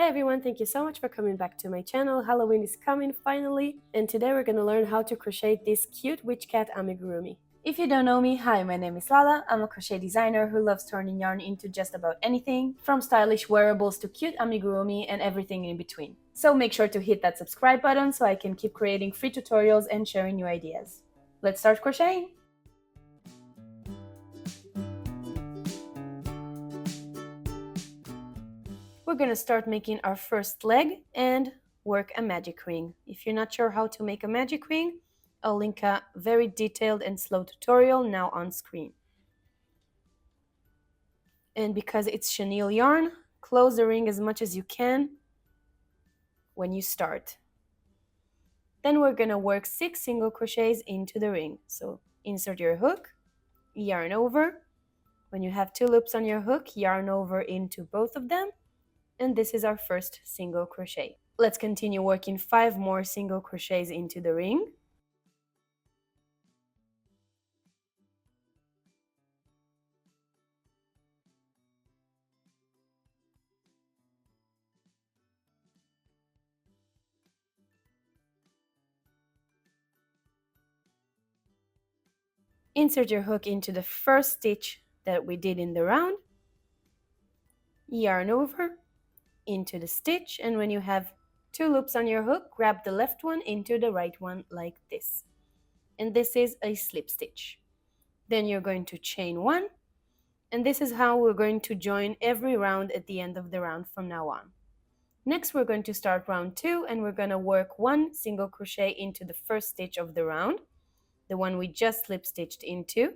Hey everyone, thank you so much for coming back to my channel. Halloween is coming finally, and today we're gonna learn how to crochet this cute witch cat amigurumi. If you don't know me, hi, my name is Lala. I'm a crochet designer who loves turning yarn into just about anything, from stylish wearables to cute amigurumi and everything in between. So make sure to hit that subscribe button so I can keep creating free tutorials and sharing new ideas. Let's start crocheting! We're gonna start making our first leg and work a magic ring. If you're not sure how to make a magic ring, I'll link a very detailed and slow tutorial now on screen. And because it's chenille yarn, close the ring as much as you can when you start. Then we're gonna work 6 single crochets into the ring. So insert your hook, yarn over. When you have 2 loops on your hook, yarn over into both of them. And this is our first single crochet. Let's continue working 5 more single crochets into the ring. Insert your hook into the first stitch that we did in the round, yarn over into the stitch, and when you have 2 loops on your hook, grab the left one into the right one like this. And this is a slip stitch. Then you're going to chain 1, and this is how we're going to join every round at the end of the round from now on. Next, we're going to start round 2, and we're going to work 1 single crochet into the first stitch of the round, the one we just slip stitched into,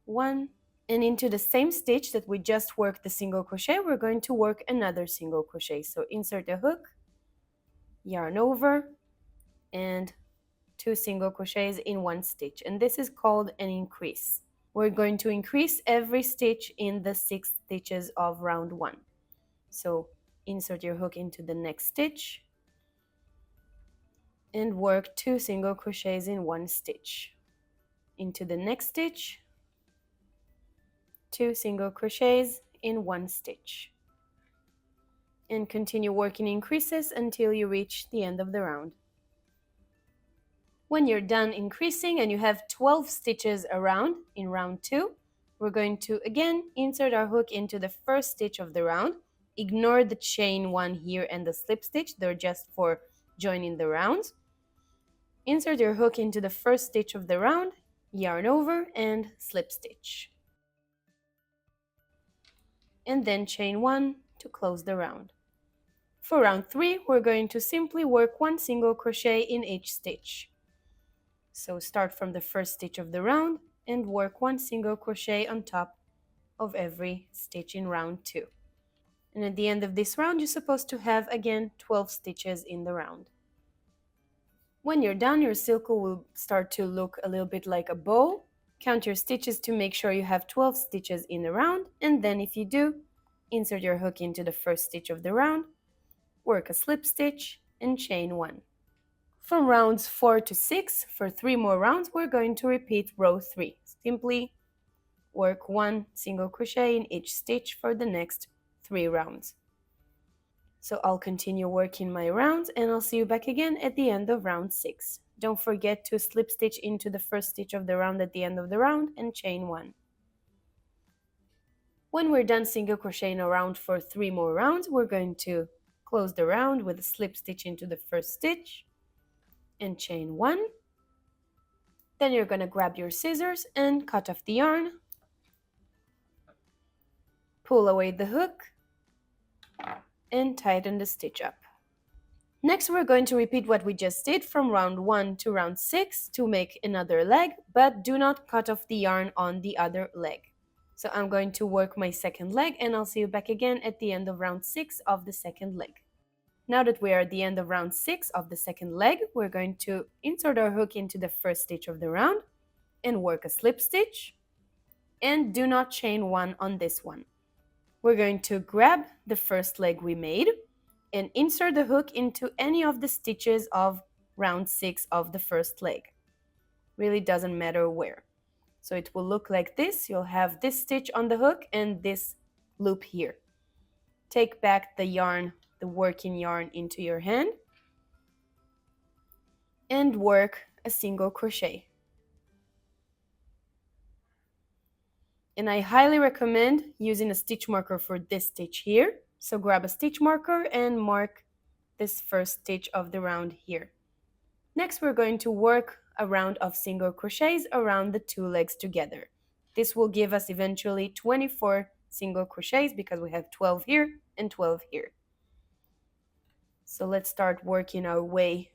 1, and into the same stitch that we just worked the single crochet, we're going to work another single crochet. So insert a hook, yarn over, and 2 single crochets in 1 stitch, and this is called an increase. We're going to increase every stitch in the 6 stitches of round 1. So insert your hook into the next stitch and work 2 single crochets in 1 stitch. Into the next stitch, 2 single crochets in 1 stitch. And continue working increases until you reach the end of the round. When you're done increasing and you have 12 stitches around in round 2, we're going to again insert our hook into the first stitch of the round. Ignore the chain 1 here and the slip stitch, they're just for joining the rounds. Insert your hook into the first stitch of the round, yarn over and slip stitch. And then chain 1 to close the round. For round 3, we're going to simply work 1 single crochet in each stitch. So start from the first stitch of the round and work 1 single crochet on top of every stitch in round 2. And at the end of this round, you're supposed to have again 12 stitches in the round. When you're done, your circle will start to look a little bit like a bow. Count your stitches to make sure you have 12 stitches in the round, and then if you do, insert your hook into the first stitch of the round, work a slip stitch, and chain 1. From rounds 4 to 6, for 3 more rounds, we're going to repeat row 3. Simply work 1 single crochet in each stitch for the next 3 rounds. So I'll continue working my rounds and I'll see you back again at the end of round 6. Don't forget to slip stitch into the first stitch of the round at the end of the round and chain 1. When we're done single crocheting around for 3 more rounds, we're going to close the round with a slip stitch into the first stitch and chain 1. Then you're going to grab your scissors and cut off the yarn. Pull away the hook and tighten the stitch up. Next, we're going to repeat what we just did from round 1 to round 6 to make another leg, but do not cut off the yarn on the other leg. So I'm going to work my second leg and I'll see you back again at the end of round 6 of the second leg. Now that we are at the end of round 6 of the second leg, we're going to insert our hook into the first stitch of the round and work a slip stitch, and do not chain 1 on this one. We're going to grab the first leg we made and insert the hook into any of the stitches of round 6 of the first leg. Really doesn't matter where. So it will look like this. You'll have this stitch on the hook and this loop here. take back the yarn, the working yarn, into your hand and work a single crochet. And I highly recommend using a stitch marker for this stitch here. So grab a stitch marker and mark this first stitch of the round here. Next, we're going to work a round of single crochets around the two legs together. This will give us eventually 24 single crochets because we have 12 here and 12 here. So let's start working our way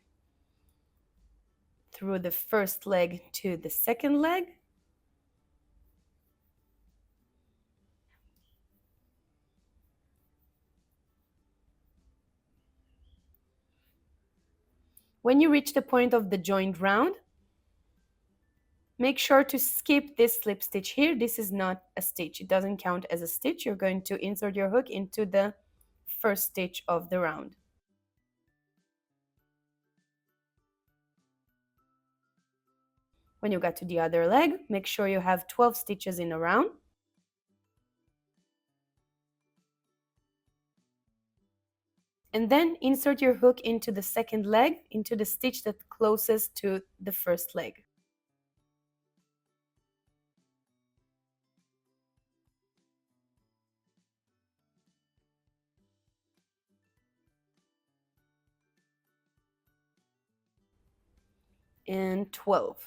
through the first leg to the second leg. When you reach the point of the joined round, make sure to skip this slip stitch here. This is not a stitch. It doesn't count as a stitch. You're going to insert your hook into the first stitch of the round. When you get to the other leg, make sure you have 12 stitches in a round. And then insert your hook into the second leg, into the stitch that's closest to the first leg. And 12.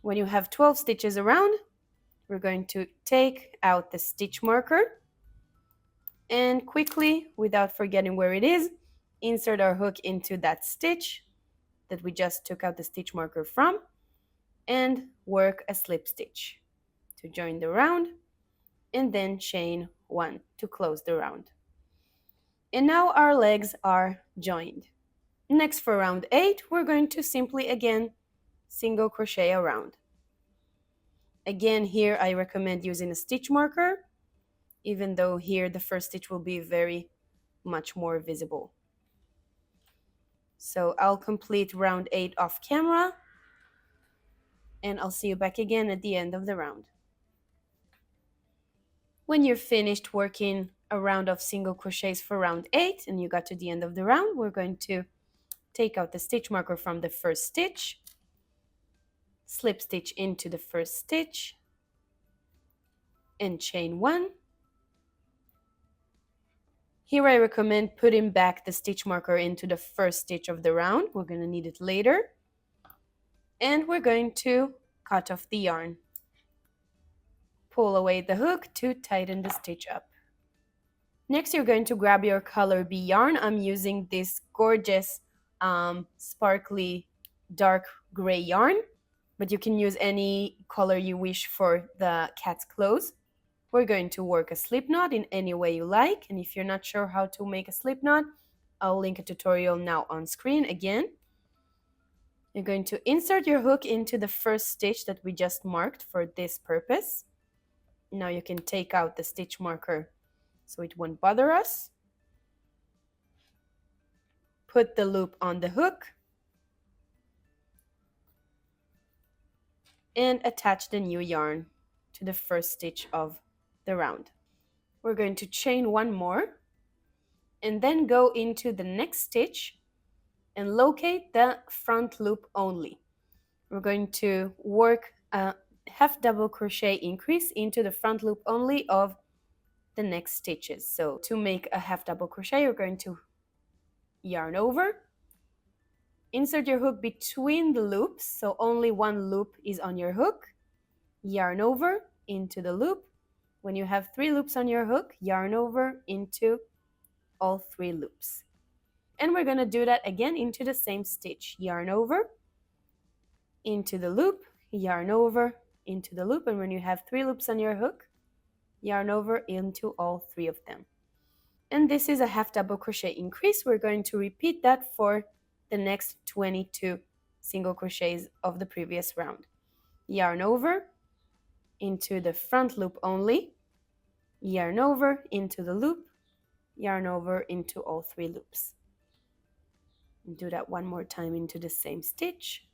When you have 12 stitches around, we're going to take out the stitch marker and quickly, without forgetting where it is, insert our hook into that stitch that we just took out the stitch marker from and work a slip stitch to join the round and then chain 1 to close the round. And now our legs are joined. Next, for round 8, we're going to simply again single crochet around. Again, here I recommend using a stitch marker, even though here the first stitch will be very much more visible. So I'll complete round 8 off camera and I'll see you back again at the end of the round. When you're finished working a round of single crochets for round 8 and you got to the end of the round, we're going to take out the stitch marker from the first stitch, slip stitch into the first stitch and chain 1. Here I recommend putting back the stitch marker into the first stitch of the round. We're going to need it later. And we're going to cut off the yarn. Pull away the hook to tighten the stitch up. Next, you're going to grab your color B yarn. I'm using this gorgeous sparkly dark gray yarn, but you can use any color you wish for the cat's clothes. We're going to work a slip knot in any way you like, and if you're not sure how to make a slip knot, I'll link a tutorial now on screen again. You're going to insert your hook into the first stitch that we just marked for this purpose. Now you can take out the stitch marker so it won't bother us. Put the loop on the hook and attach the new yarn to the first stitch of the round. We're going to chain 1 more and then go into the next stitch and locate the front loop only. We're going to work a half double crochet increase into the front loop only of the next stitches. So to make a half double crochet, you're going to yarn over, insert your hook between the loops, so only one loop is on your hook, yarn over into the loop. When you have 3 loops on your hook, yarn over into all 3 loops. And we're going to do that again into the same stitch. Yarn over, into the loop, yarn over, into the loop. And when you have 3 loops on your hook, yarn over into all 3 of them. And this is a half double crochet increase. We're going to repeat that for the next 22 single crochets of the previous round. Yarn over into the front loop only, yarn over into the loop, yarn over into all 3 loops. Do that one more time into the same stitch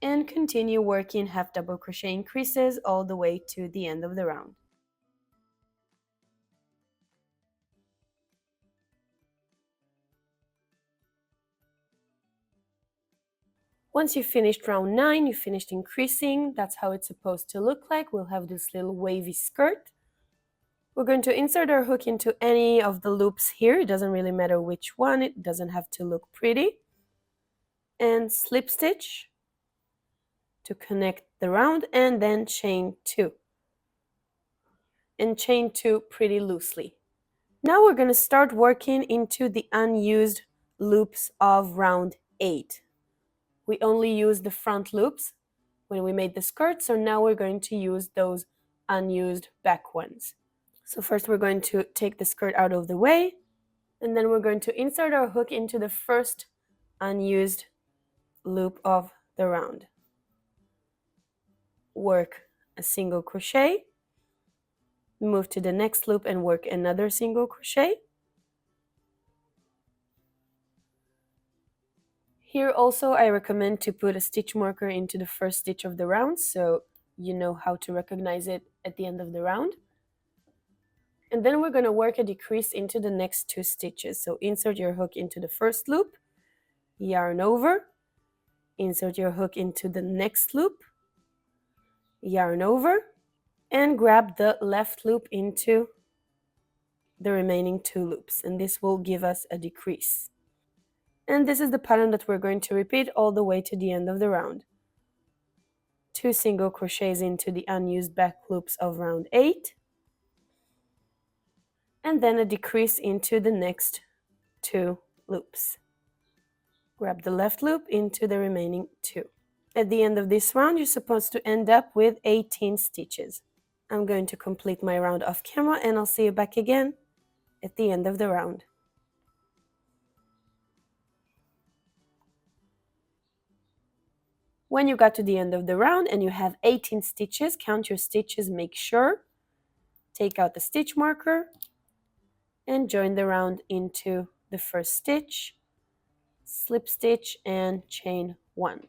and continue working half double crochet increases all the way to the end of the round. Once you finished round 9, you finished increasing. That's how it's supposed to look like. We'll have this little wavy skirt. We're going to insert our hook into any of the loops here. It doesn't really matter which one. It doesn't have to look pretty. And slip stitch to connect the round, and then chain 2. And chain 2 pretty loosely. Now we're going to start working into the unused loops of round 8. We only used the front loops when we made the skirt, so now we're going to use those unused back ones. So first we're going to take the skirt out of the way, and then we're going to insert our hook into the first unused loop of the round. Work a single crochet, move to the next loop and work another single crochet. Here also I recommend to put a stitch marker into the first stitch of the round so you know how to recognize it at the end of the round. And then we're going to work a decrease into the next 2 stitches. So insert your hook into the first loop, yarn over, insert your hook into the next loop, yarn over, and grab the left loop into the remaining 2 loops, and this will give us a decrease. And this is the pattern that we're going to repeat all the way to the end of the round. 2 single crochets into the unused back loops of round 8, and then a decrease into the next 2 loops. Grab the left loop into the remaining 2. At the end of this round, you're supposed to end up with 18 stitches. I'm going to complete my round off camera, and I'll see you back again at the end of the round. When you got to the end of the round and you have 18 stitches, count your stitches, make sure, take out the stitch marker, and join the round into the first stitch, slip stitch, and chain 1.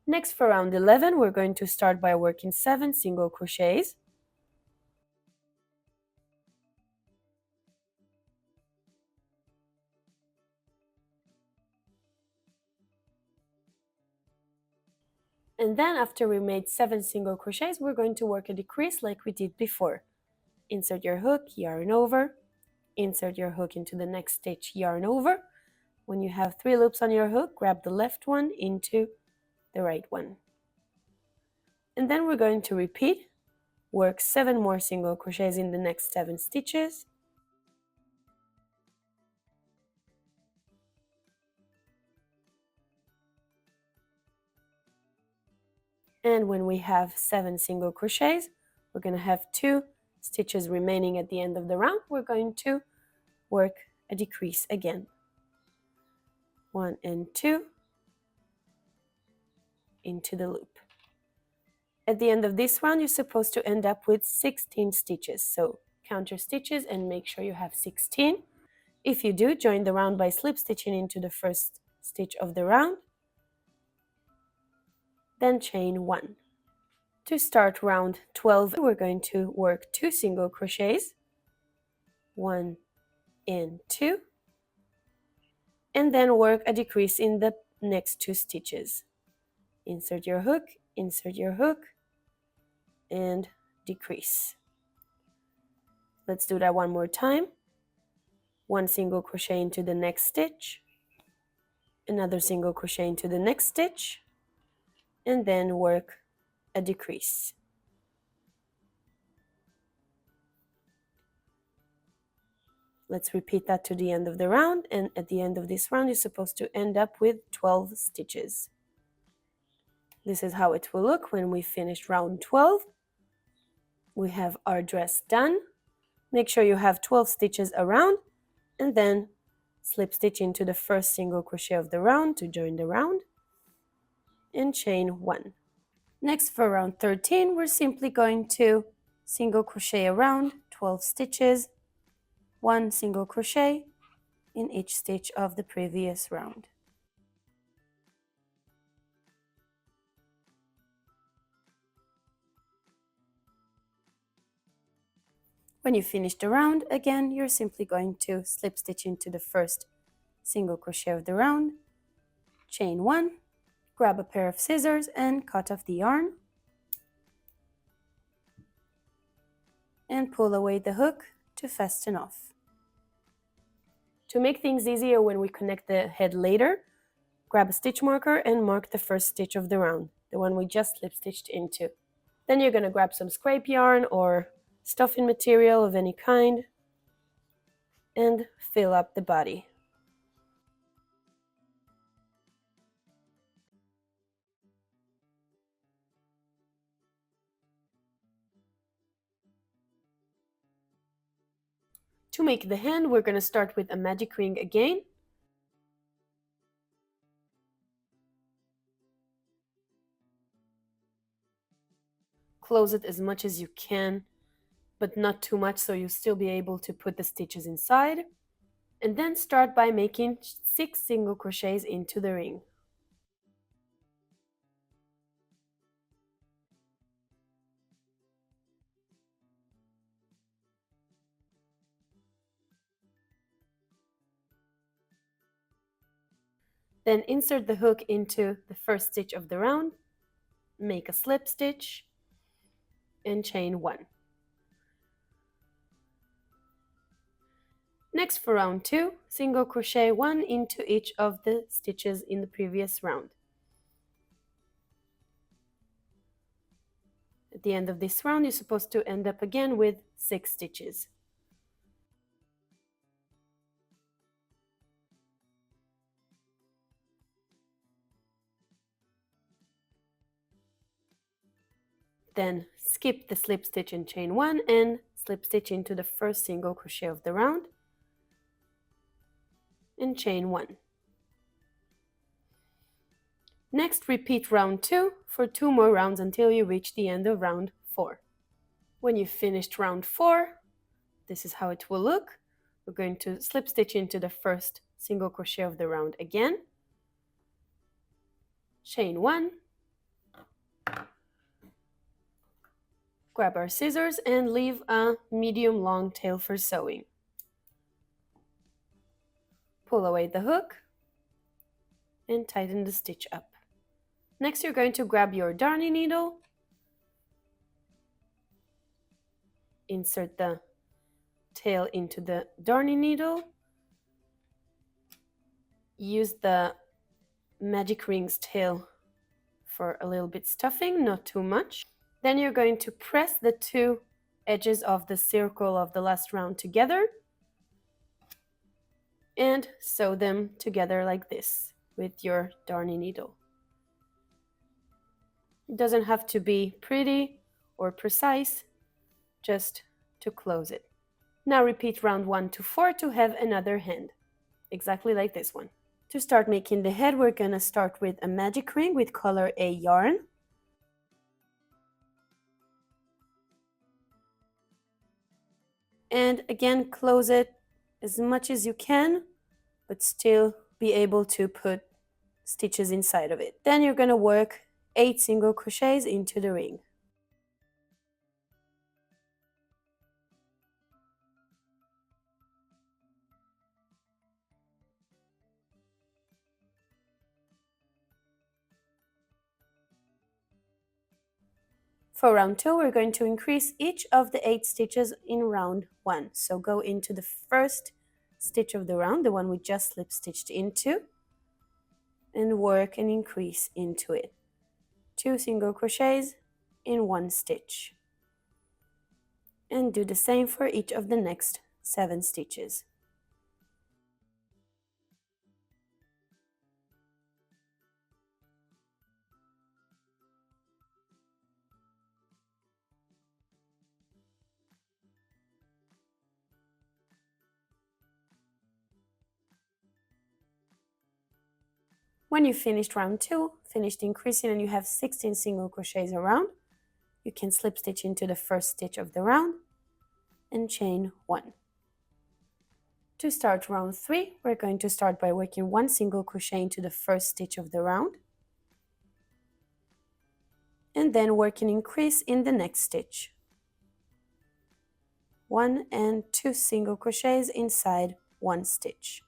Next, for round 11, we're going to start by working 7 single crochets. And then after we made 7 single crochets, we're going to work a decrease like we did before. Insert your hook, yarn over, insert your hook into the next stitch, yarn over. When you have 3 loops on your hook, grab the left one into the right one. And then we're going to repeat, work 7 more single crochets in the next 7 stitches. And when we have 7 single crochets, we're going to have 2 stitches remaining at the end of the round. We're going to work a decrease again. 1 and 2 into the loop. At the end of this round, you're supposed to end up with 16 stitches. So count your stitches and make sure you have 16. If you do, join the round by slip stitching into the first stitch of the round, then chain 1. To start round 12, we're going to work 2 single crochets, 1 and 2, and then work a decrease in the next 2 stitches. Insert your hook, and decrease. Let's do that one more time. 1 single crochet into the next stitch, another single crochet into the next stitch, and then work a decrease. Let's repeat that to the end of the round, and at the end of this round you're supposed to end up with 12 stitches. This is how it will look when we finish round 12. We have our dress done. Make sure you have 12 stitches around, and then slip stitch into the first single crochet of the round to join the round, and chain 1. Next, for round 13, we're simply going to single crochet around 12 stitches, 1 single crochet in each stitch of the previous round. When you finish the round, again, you're simply going to slip stitch into the first single crochet of the round, chain 1, Grab a pair of scissors and cut off the yarn. And pull away the hook to fasten off. To make things easier when we connect the head later, grab a stitch marker and mark the first stitch of the round, the one we just slip stitched into. Then you're going to grab some scrape yarn or stuffing material of any kind and fill up the body. To make the hand, we're going to start with a magic ring again. Close it as much as you can, but not too much so you'll still be able to put the stitches inside. And then start by making 6 single crochets into the ring. Then insert the hook into the first stitch of the round, make a slip stitch, and chain 1. Next, for round 2, single crochet 1 into each of the stitches in the previous round. At the end of this round, you're supposed to end up again with 6 stitches. Then skip the slip stitch and chain 1 and slip stitch into the first single crochet of the round and chain 1. Next, repeat round 2 for 2 more rounds until you reach the end of round 4. When you've finished round 4, this is how it will look. We're going to slip stitch into the first single crochet of the round again, chain 1, grab our scissors and leave a medium long tail for sewing. Pull away the hook and tighten the stitch up. Next, you're going to grab your darning needle, insert the tail into the darning needle, use the magic ring's tail for a little bit stuffing, not too much. Then you're going to press the 2 edges of the circle of the last round together and sew them together like this with your darning needle. It doesn't have to be pretty or precise, just to close it. Now repeat round 1 to 4 to have another hand, exactly like this one. To start making the head, we're going to start with a magic ring with color A yarn. And again, close it as much as you can, but still be able to put stitches inside of it. Then you're going to work 8 single crochets into the ring. For round 2, we're going to increase each of the 8 stitches in round 1. So go into the first stitch of the round, the one we just slip stitched into, and work and increase into it. 2 single crochets in 1 stitch. And do the same for each of the next 7 stitches. When you finished round 2, finished increasing, and you have 16 single crochets around, you can slip stitch into the first stitch of the round and chain 1. To start round 3, we're going to start by working 1 single crochet into the first stitch of the round and then work an increase in the next stitch. 1 and 2 single crochets inside 1 stitch.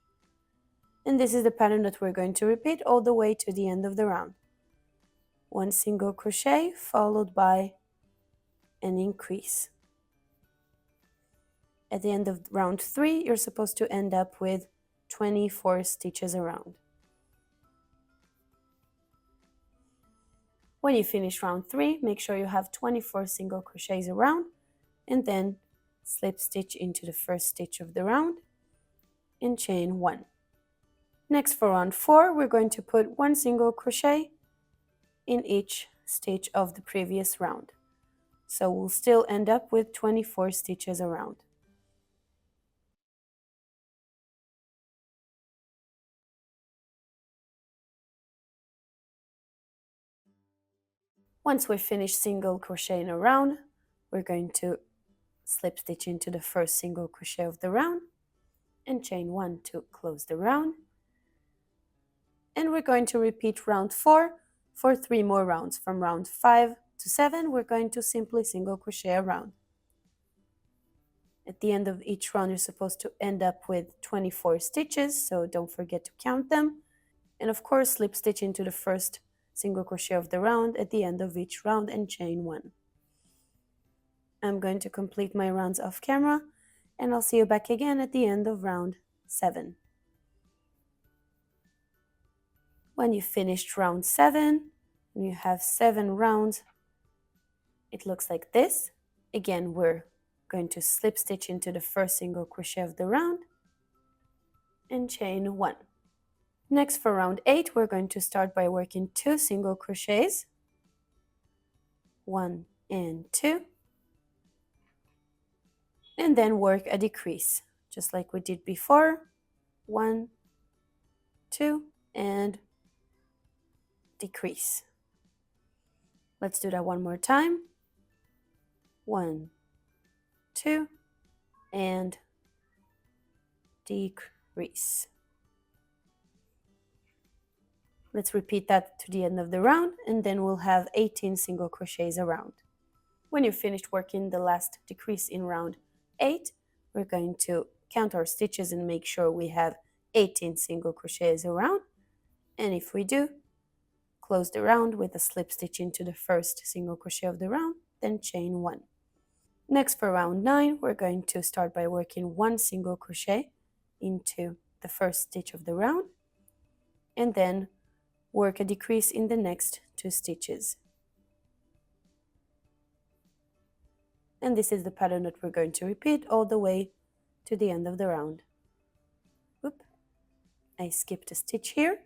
And this is the pattern that we're going to repeat all the way to the end of the round. 1 single crochet followed by an increase. At the end of round 3, you're supposed to end up with 24 stitches around. When you finish round 3, make sure you have 24 single crochets around, and then slip stitch into the first stitch of the round and chain 1. Next, for round 4, we're going to put 1 single crochet in each stitch of the previous round. So we'll still end up with 24 stitches around. Once we've finished single crocheting a round, we're going to slip stitch into the first single crochet of the round and chain 1 to close the round. And we're going to repeat round 4 for 3 more rounds. From round 5 to 7, we're going to simply single crochet a round. At the end of each round, you're supposed to end up with 24 stitches, so don't forget to count them. And of course, slip stitch into the first single crochet of the round at the end of each round and chain 1. I'm going to complete my rounds off camera, and I'll see you back again at the end of round 7. When you finished round 7, and you have 7 rounds, it looks like this. Again, we're going to slip stitch into the first single crochet of the round and chain 1. Next, for round 8, we're going to start by working 2 single crochets, 1 and 2, and then work a decrease, just like we did before. 1, 2, and decrease. Let's do that one more time. 1, 2, and decrease. Let's repeat that to the end of the round, and then we'll have 18 single crochets around. When you're finished working the last decrease in round 8, we're going to count our stitches and make sure we have 18 single crochets around. And if we do, close the round with a slip stitch into the first single crochet of the round, then chain 1. Next, for round 9, we're going to start by working 1 single crochet into the first stitch of the round, and then work a decrease in the next 2 stitches. And this is the pattern that we're going to repeat all the way to the end of the round. Oop, I skipped a stitch here.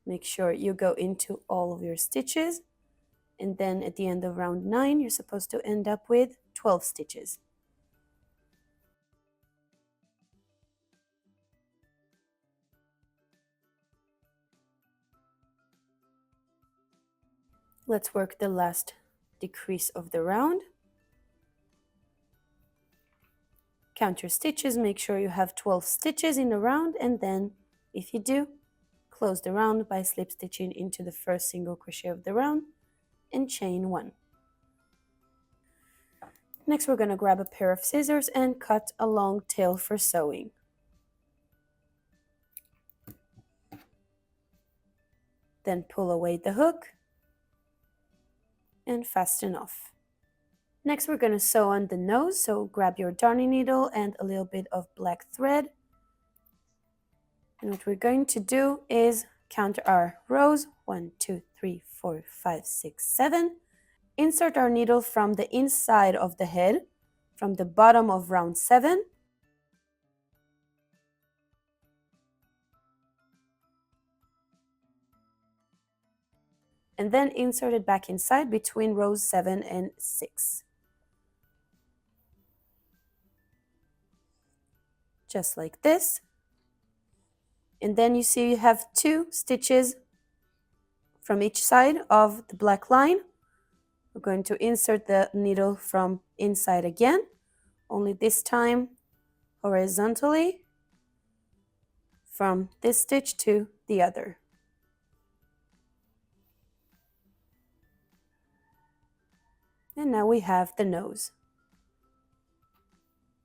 Make sure you go into all of your stitches, and then at the end of round 9, you're supposed to end up with 12 stitches. Let's work the last decrease of the round. Count your stitches, make sure you have 12 stitches in the round, and then, if you do, close the round by slip stitching into the first single crochet of the round and chain 1. Next, we're going to grab a pair of scissors and cut a long tail for sewing. Then pull away the hook and fasten off. Next, we're going to sew on the nose, so grab your darning needle and a little bit of black thread. And what we're going to do is count our rows, 1, 2, 3, 4, 5, 6, 7. Insert our needle from the inside of the head, from the bottom of round 7. And then insert it back inside between rows 7 and 6. Just like this. And then you see you have 2 stitches from each side of the black line. We're going to insert the needle from inside again, only this time horizontally from this stitch to the other. And now we have the nose.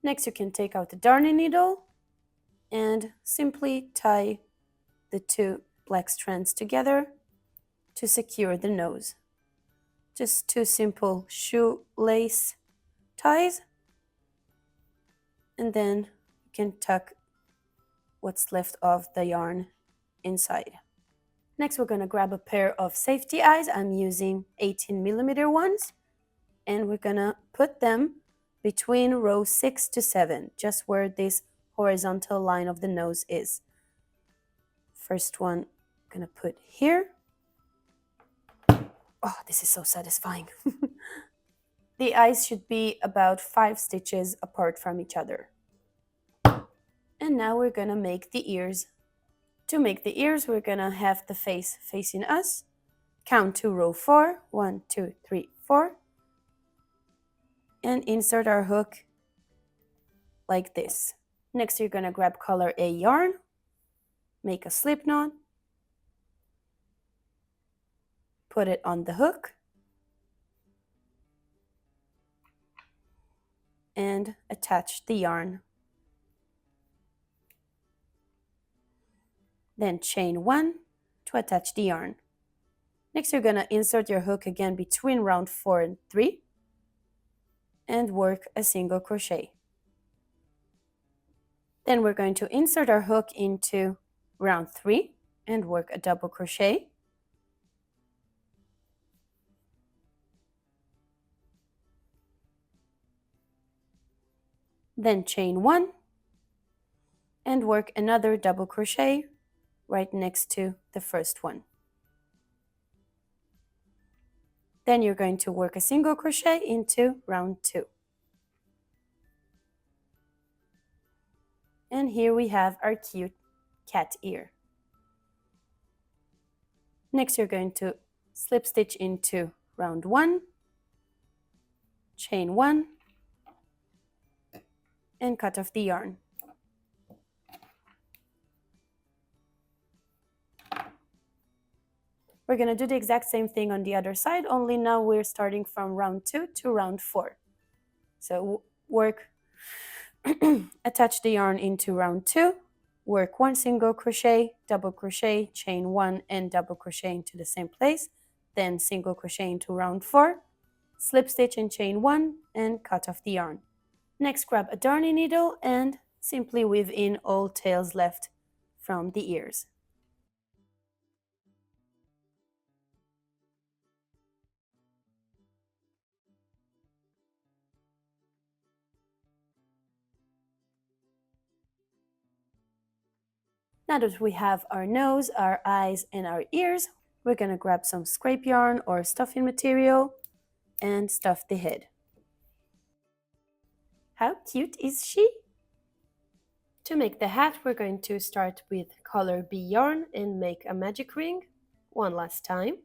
Next, you can take out the darning needle and simply tie the 2 black strands together to secure the nose. Just 2 simple shoelace ties, and then you can tuck what's left of the yarn inside. Next, we're going to grab a pair of safety eyes. I'm using 18mm ones, and we're going to put them between row 6 to 7, just where this horizontal line of the nose is. First one, I'm going to put here. Oh, this is so satisfying. The eyes should be about 5 stitches apart from each other. And now we're going to make the ears. To make the ears, we're going to have the face facing us. Count to row 4, 1, 2, 3, 4. And insert our hook like this. Next, you're going to grab color A yarn, make a slip knot, put it on the hook, and attach the yarn. Then chain 1 to attach the yarn. Next, you're going to insert your hook again between round 4 and 3 and work a single crochet. Then we're going to insert our hook into round 3 and work a double crochet. Then chain 1 and work another double crochet right next to the first one. Then you're going to work a single crochet into round 2. And here we have our cute cat ear. Next, you're going to slip stitch into round 1, chain 1, and cut off the yarn. We're going to do the exact same thing on the other side, only now we're starting from round 2 to round 4. So work, attach the yarn into round 2, work 1 single crochet, double crochet, chain 1, and double crochet into the same place, then single crochet into round 4, slip stitch and chain 1, and cut off the yarn. Next, grab a darning needle and simply weave in all tails left from the ears. Now that we have our nose, our eyes, and our ears, we're going to grab some scrape yarn or stuffing material and stuff the head. How cute is she? To make the hat, we're going to start with color B yarn and make a magic ring one last time.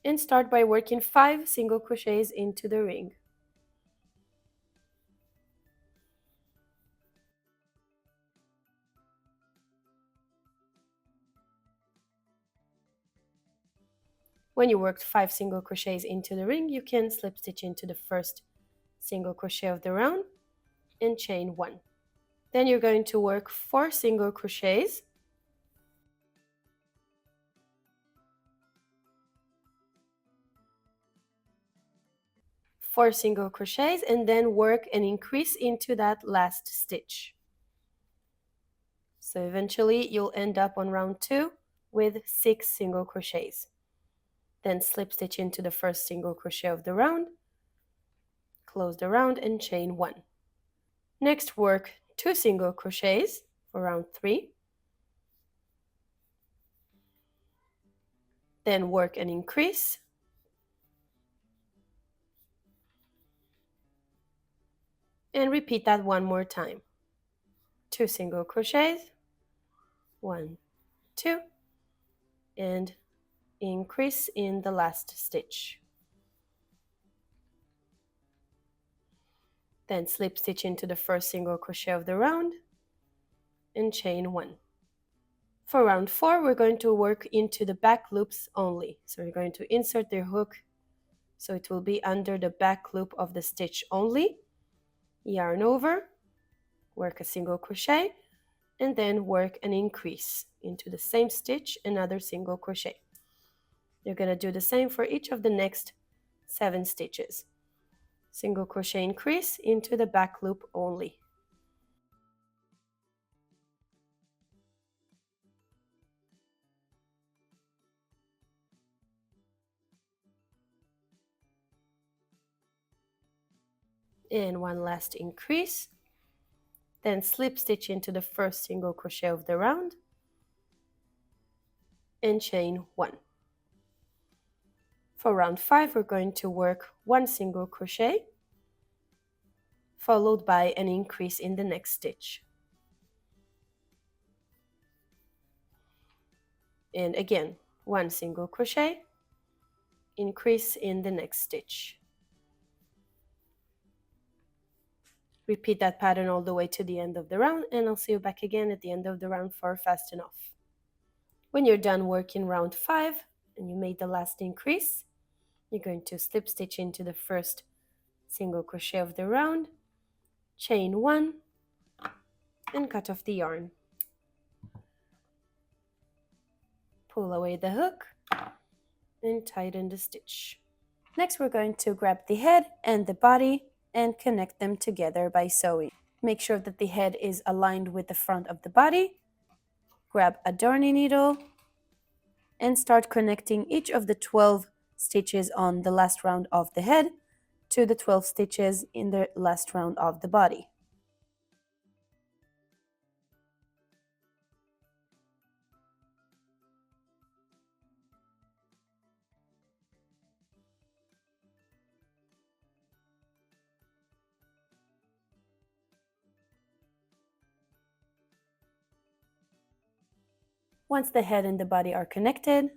And start by working 5 single crochets into the ring. When you worked 5 single crochets into the ring, you can slip stitch into the first single crochet of the round and chain 1. Then you're going to work 4 single crochets, and then work an increase into that last stitch. So eventually you'll end up on round 2 with 6 single crochets. Then slip stitch into the first single crochet of the round, close the round and chain 1. Next, work 2 single crochets for round 3. Then work an increase. And repeat that one more time. 2 single crochets, 1, 2, and increase in the last stitch. Then slip stitch into the first single crochet of the round and chain 1. For round 4, we're going to work into the back loops only. So we're going to insert the hook so it will be under the back loop of the stitch only. Yarn over, work a single crochet, and then work an increase into the same stitch, another single crochet. You're going to do the same for each of the next 7 stitches. Single crochet increase into the back loop only. And one last increase, then slip stitch into the first single crochet of the round and chain 1. For round 5, we're going to work 1 single crochet followed by an increase in the next stitch. And again, 1 single crochet, increase in the next stitch. Repeat that pattern all the way to the end of the round, and I'll see you back again at the end of the round for fast enough. When you're done working round 5 and you made the last increase, you're going to slip stitch into the first single crochet of the round, chain 1, and cut off the yarn. Pull away the hook and tighten the stitch. Next, we're going to grab the head and the body and connect them together by sewing. Make sure that the head is aligned with the front of the body. Grab a darning needle and start connecting each of the 12 stitches on the last round of the head to the 12 stitches in the last round of the body. Once the head and the body are connected,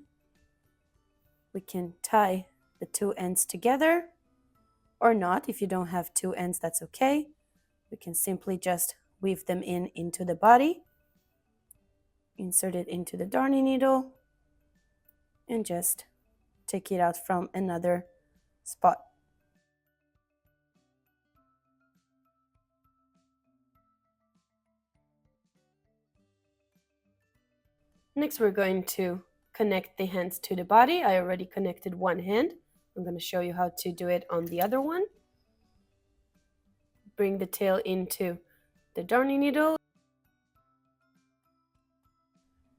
we can tie the 2 ends together, or not. If you don't have 2 ends, that's okay. We can simply just weave them into the body, insert it into the darning needle, and just take it out from another spot. Next, we're going to connect the hands to the body. I already connected one hand. I'm going to show you how to do it on the other one. Bring the tail into the darning needle.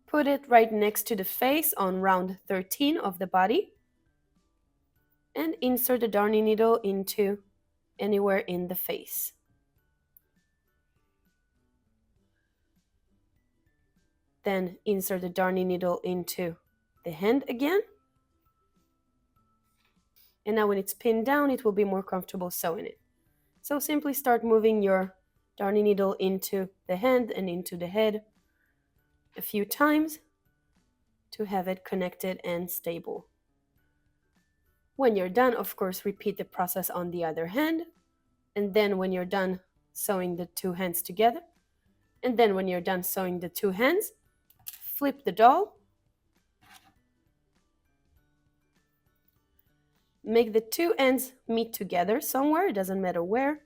Put it right next to the face on round 13 of the body. And insert the darning needle into anywhere in the face. Then insert the darning needle into the hand again. And now when it's pinned down, it will be more comfortable sewing it. So simply start moving your darning needle into the hand and into the head a few times to have it connected and stable. When you're done, of course, repeat the process on the other hand. And then when you're done sewing the 2 hands together, and then when you're done sewing the 2 hands, flip the doll. Make the 2 ends meet together somewhere, it doesn't matter where.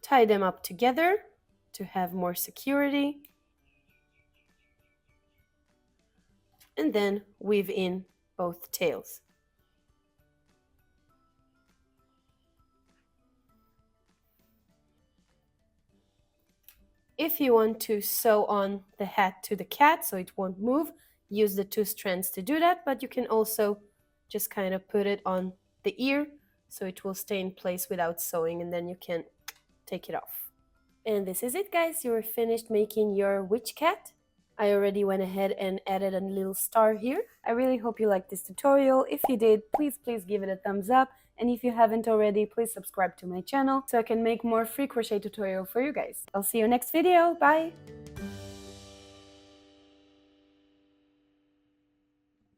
Tie them up together to have more security. And then weave in both tails. If you want to sew on the hat to the cat so it won't move, use the 2 strands to do that, but you can also just kind of put it on the ear so it will stay in place without sewing, and then you can take it off. And this is it, guys. You're finished making your witch cat. I already went ahead and added a little star here. I really hope you liked this tutorial. If you did, please give it a thumbs up. And if you haven't already, please subscribe to my channel so I can make more free crochet tutorial for you guys. I'll see you next video. Bye!